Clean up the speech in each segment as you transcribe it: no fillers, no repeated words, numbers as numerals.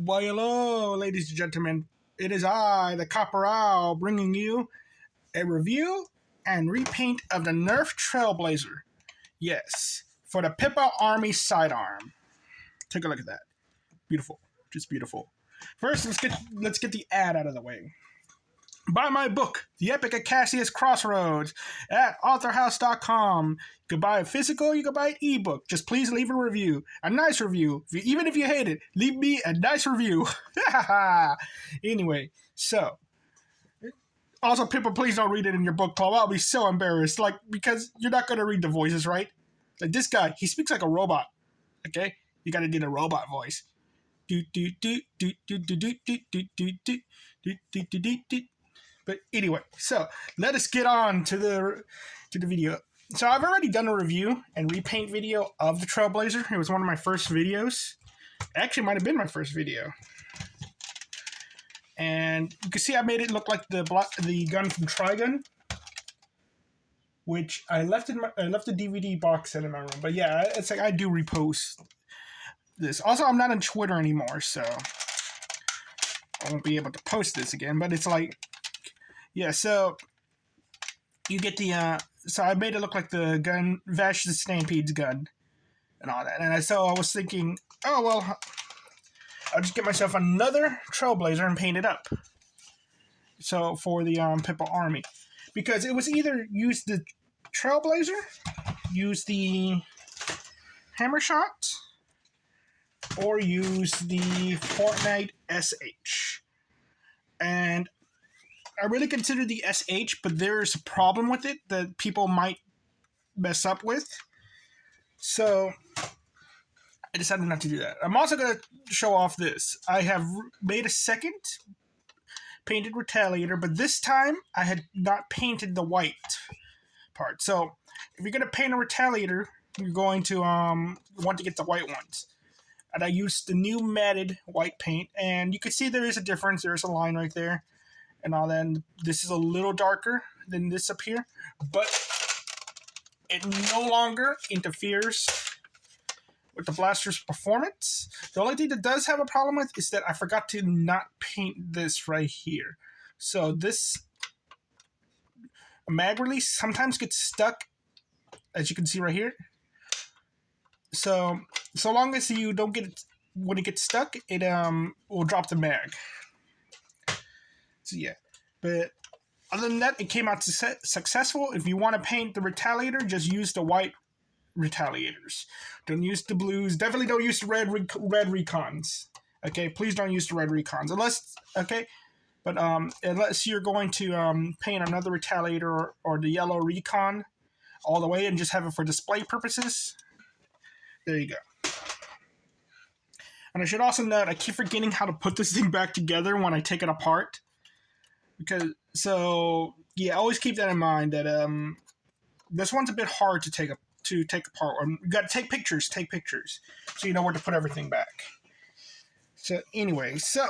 Why, hello, ladies and gentlemen. It is I, the Copper Owl, bringing you a review and repaint of the Nerf Trailblazer. Yes, for the Pippa Army Sidearm. Take a look at that. Beautiful, just beautiful. First, let's get the ad out of the way. Buy my book, The Epic of Cassius Crossroads, at authorhouse.com. You can buy it physical, you can buy an ebook. Just please leave a review. A nice review. Even if you hate it, leave me a nice review. Anyway, so. Also, Pippa, please don't read it in your book club. I'll be so embarrassed. Because you're not going to read the voices, right? Like this guy, he speaks like a robot. Okay? You got to do the robot voice. But anyway, so let us get on to the video. So I've already done a review and repaint video of the Trailblazer. It was one of my first videos. It actually might have been my first video. And you can see I made it look like the gun from Trigun, which I left the DVD box set in my room. But yeah, it's like I do repost this. Also, I'm not on Twitter anymore, so I won't be able to post this again. But it's like, yeah, so you get the, so I made it look like the gun, Vash the Stampede's gun and all that. And so I was thinking, oh, well, I'll just get myself another Trailblazer and paint it up. So for the Pippa Army. Because it was either use the Trailblazer, use the Hammer Shot, or use the Fortnite SH. And I really consider the SH, but there's a problem with it that people might mess up with. So I decided not to do that. I'm also going to show off this. I have made a second painted Retaliator, but this time I had not painted the white part. So if you're going to paint a Retaliator, you're going to want to get the white ones. And I used the new matted white paint, and you can see there is a difference. There's a line right there and all that. And this is a little darker than this up here, but it no longer interferes with the blaster's performance. The only thing that does have a problem with is that I forgot to not paint this right here. So this mag release sometimes gets stuck, as you can see right here. So long as you don't get it, when it gets stuck, it will drop the mag. So yeah, but other than that, it came out successful. If you want to paint the Retaliator, just use the white Retaliators. Don't use the blues. Definitely don't use the red Recons. Okay, please don't use the red Recons unless but unless you're going to paint another Retaliator or the yellow Recon all the way and just have it for display purposes. There you go. And I should also note, I keep forgetting how to put this thing back together when I take it apart. Yeah, always keep that in mind that this one's a bit hard to take apart. You got to take pictures, so you know where to put everything back. So anyway, so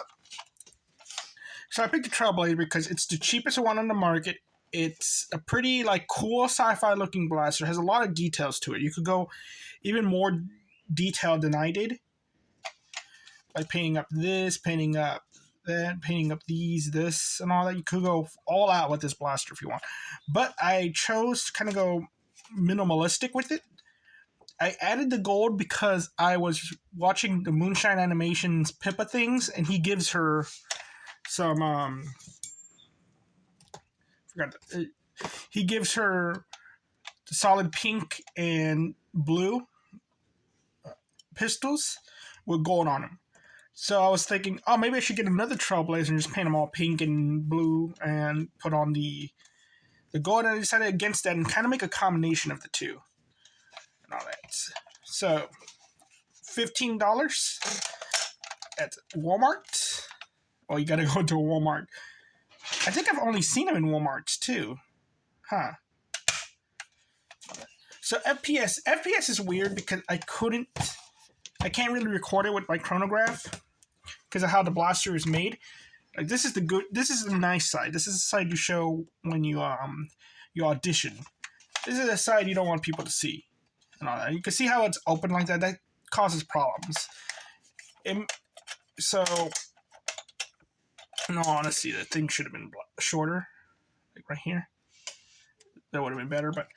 I picked the Trailblazer because it's the cheapest one on the market. It's a pretty cool sci-fi looking blaster. It has a lot of details to it. You could go even more detailed than I did, like painting up this, painting up that, painting up this, and all that. You could go all out with this blaster if you want. But I chose to kind of go minimalistic with it. I added the gold because I was watching the Moonshine Animations Pippa things, and he gives her some he gives her solid pink and blue pistols with gold on them. So I was thinking, oh, maybe I should get another Trailblazer and just paint them all pink and blue and put on the gold. And I decided against that and kind of make a combination of the two and all that. So $15 at Walmart. Well, you got to go to a Walmart. I think I've only seen them in Walmarts too. Huh. So FPS is weird because I can't really record it with my chronograph because of how the blaster is made. Like this is the nice side. This is the side you show when you audition. This is the side you don't want people to see and all that. You can see how it's open like that. That causes problems. So, in all honesty, the thing should have been shorter, like right here. That would have been better, but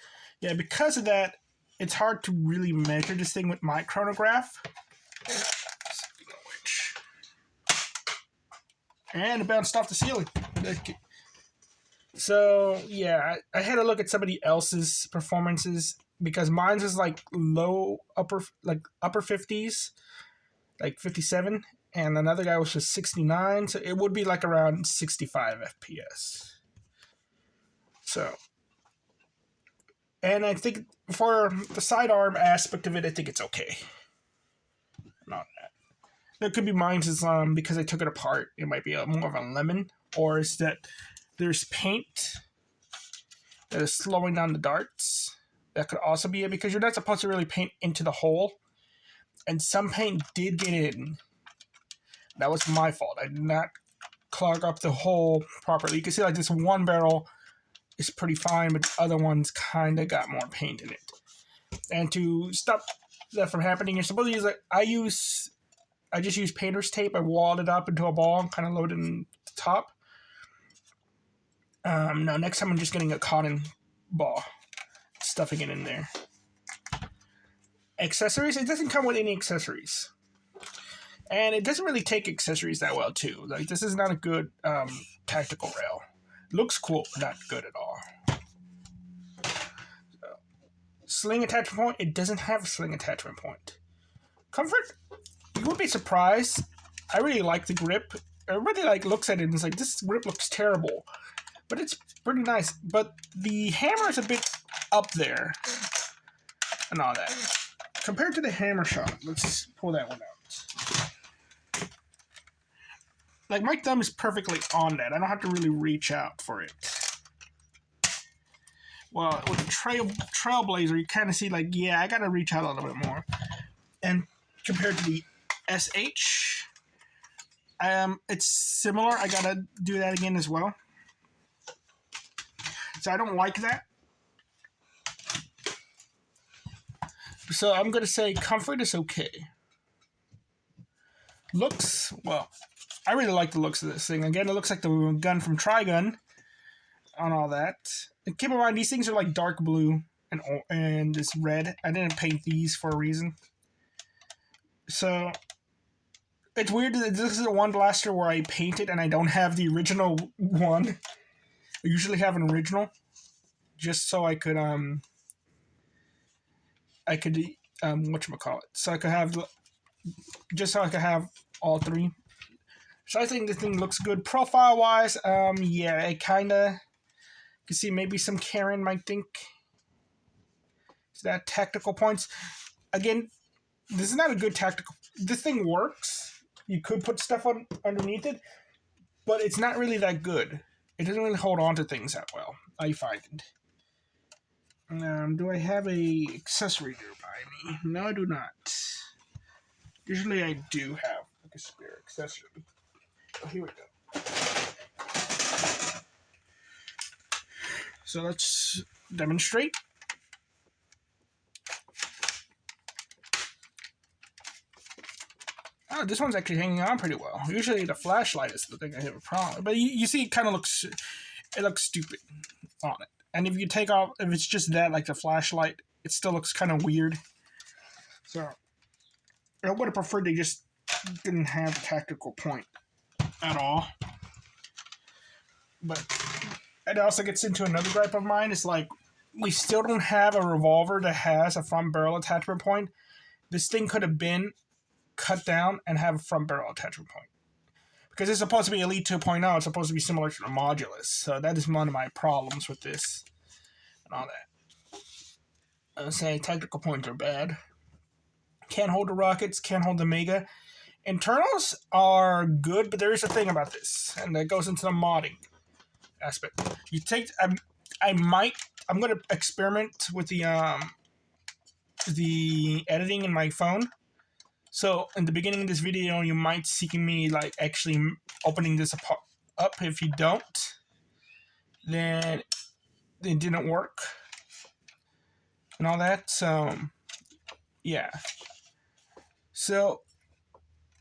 yeah, because of that, it's hard to really measure this thing with my chronograph. And it bounced off the ceiling. So yeah, I had to look at somebody else's performances because mine was like upper 50s, like 57, and another guy was just 69. So it would be like around 65 FPS. So, and I think for the sidearm aspect of it, I think it's okay. Not that. There could be mine's is because I took it apart. It might be more of a lemon, or is that there's paint that is slowing down the darts. That could also be it because you're not supposed to really paint into the hole, and some paint did get in. That was my fault. I did not clog up the hole properly. You can see like this one barrel is pretty fine, but the other one's kind of got more paint in it. And to stop that from happening, you're supposed to use I just use painter's tape. I walled it up into a ball, kind of loaded in the top. No, next time I'm just getting a cotton ball, stuffing it in there. Accessories, it doesn't come with any accessories. And it doesn't really take accessories that well, too. Like, this is not a good tactical rail. Looks cool, but not good at all. So, sling attachment point, it doesn't have a sling attachment point. Comfort, you would be surprised. I really like the grip. Everybody looks at it and is like, this grip looks terrible. But it's pretty nice. But the hammer is a bit up there. And all that. Compared to the hammer shot, let's pull that one out. Like, my thumb is perfectly on that. I don't have to really reach out for it. Well, with the Trailblazer, you kind of see, like, yeah, I gotta reach out a little bit more. And compared to the SH, it's similar. I gotta do that again as well. So I don't like that. So I'm going to say comfort is okay. Looks, well, I really like the looks of this thing. Again, it looks like the gun from Trigun and all that. And keep in mind, these things are like dark blue and this red. I didn't paint these for a reason. So it's weird that this is the one blaster where I painted and I don't have the original one. I usually have an original just so I could whatchamacallit. So I could have all three. So I think the thing looks good. Profile wise, yeah, it kinda you can see maybe some Karen might think. Is that tactical points? Again, this is not a good tactical. This thing works. You could put stuff underneath it, but it's not really that good. It doesn't really hold on to things that well, I find. Do I have a accessory nearby me? No, I do not. Usually I do have like a spare accessory. Oh, here we go. So let's demonstrate. Oh, this one's actually hanging on pretty well. Usually the flashlight is the thing I have a problem. But you see, it looks stupid on it. And if you take off, if it's just that, like the flashlight, it still looks kind of weird. So I would have preferred they just didn't have a tactical point at all. But it also gets into another gripe of mine. It's like, we still don't have a revolver that has a front barrel attachment point. This thing could have been cut down and have a front barrel attachment point. Because it's supposed to be Elite 2.0, it's supposed to be similar to the Modulus. So that is one of my problems with this and all that. I would say tactical points are bad. Can't hold the rockets, can't hold the Mega. Internals are good, but there is a thing about this, and that goes into the modding aspect. You take, I'm going to experiment with the editing in my phone. So in the beginning of this video, you might see me like actually opening this up. If you don't, then it didn't work and all that. So yeah. So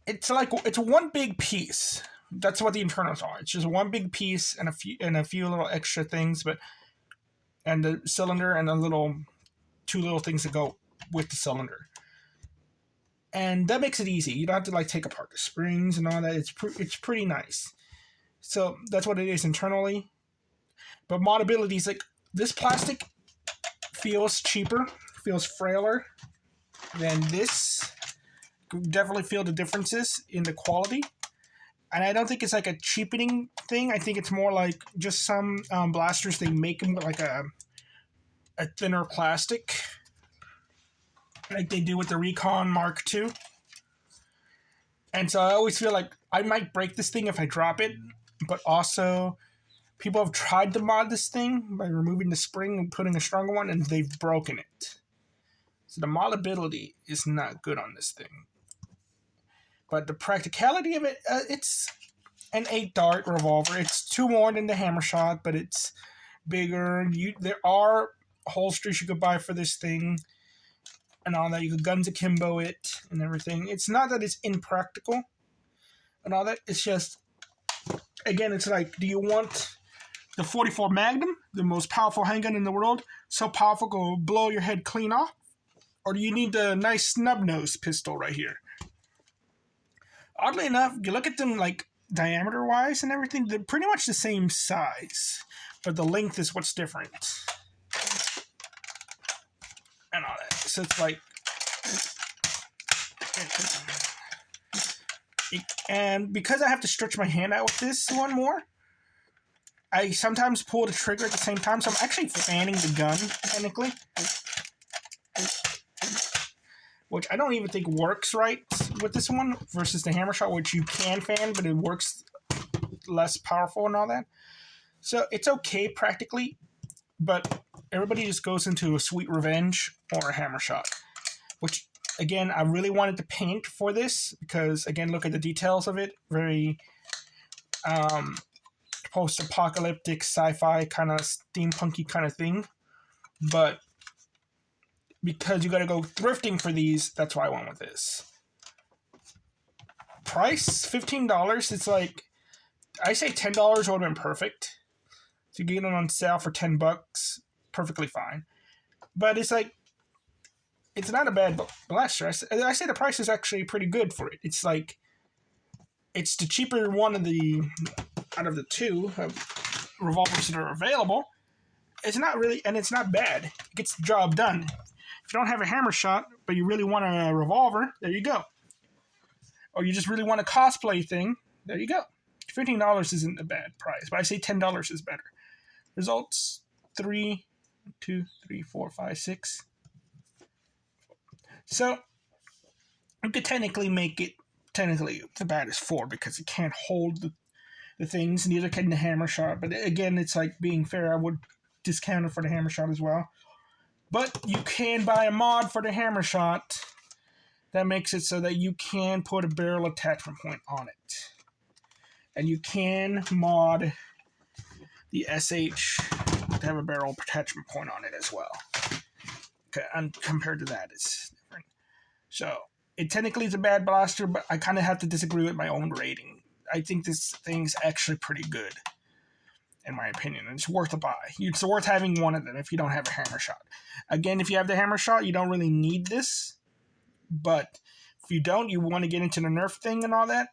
it's like it's one big piece. That's what the internals are. It's just one big piece and a few little extra things, and the cylinder and two little things that go with the cylinder. And that makes it easy. You don't have to like take apart the springs and all that. It's pretty nice. So that's what it is internally. But moddability is like this plastic feels cheaper, feels frailer than this. Definitely feel the differences in the quality. And I don't think it's like a cheapening thing. I think it's more like just some blasters, they make them like a thinner plastic, like they do with the Recon Mark II. And so I always feel like I might break this thing if I drop it, but also people have tried to mod this thing by removing the spring and putting a stronger one, and they've broken it. So the moddability is not good on this thing. But the practicality of it, it's an 8-dart revolver. It's 2 more than the hammer shot, but it's bigger. There are holsters you could buy for this thing and all that. You could guns akimbo it and everything. It's not that it's impractical and all that. It's just, again, it's like, do you want the 44 Magnum, the most powerful handgun in the world, so powerful it will blow your head clean off? Or do you need the nice snub-nose pistol right here? Oddly enough, you look at them like diameter-wise and everything, they're pretty much the same size, but the length is what's different. And all that. So it's like... And because I have to stretch my hand out with this one more, I sometimes pull the trigger at the same time, so I'm actually fanning the gun, technically. Which I don't even think works right with this one versus the hammer shot, which you can fan, but it works less powerful and all that. So it's okay practically, but everybody just goes into a Sweet Revenge or a hammer shot, which, again, I really wanted to paint for this because, again, look at the details of it. Very post-apocalyptic, sci-fi kind of steampunky kind of thing. But because you got to go thrifting for these, that's why I went with this. Price, $15. It's like, I say $10 would have been perfect. So you get it on sale for $10, perfectly fine. But it's like, it's not a bad blaster. I say the price is actually pretty good for it. It's like, it's the cheaper one out of the two revolvers that are available. It's not really, and it's not bad. It gets the job done. If you don't have a hammer shot, but you really want a revolver, there you go. Or you just really want a cosplay thing, there you go. $15 isn't a bad price, but I say $10 is better. Results, 3, 2, 3, 4, 5, 6. So, you could technically make it, the bad is 4 because it can't hold the things, neither can the hammer shot. But again, it's like being fair, I would discount it for the hammer shot as well. But you can buy a mod for the hammer shot that makes it so that you can put a barrel attachment point on it. And you can mod the SH to have a barrel attachment point on it as well. Okay, and compared to that, it's different. So, it technically is a bad blaster, but I kind of have to disagree with my own rating. I think this thing's actually pretty good, in my opinion, and it's worth a buy. It's worth having one of them if you don't have a hammer shot. Again, if you have the hammer shot, you don't really need this, but if you don't, you want to get into the Nerf thing and all that,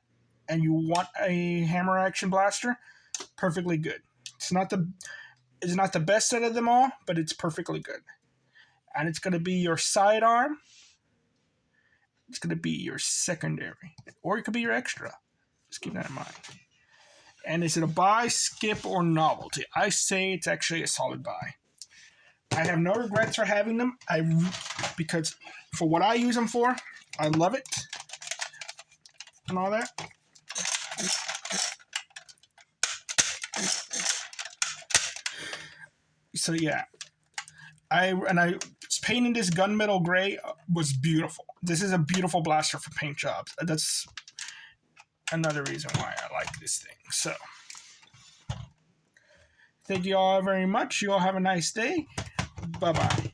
and you want a hammer action blaster, perfectly good. It's not the best out of them all, but it's perfectly good. And it's going to be your sidearm. It's going to be your secondary, or it could be your extra. Just keep that in mind. And is it a buy, skip, or novelty? I say it's actually a solid buy. I have no regrets for having them. Because for what I use them for, I love it. And all that. So yeah. Painting this gunmetal gray was beautiful. This is a beautiful blaster for paint jobs. That's another reason why I like this thing. So, thank you all very much. You all have a nice day. Bye-bye.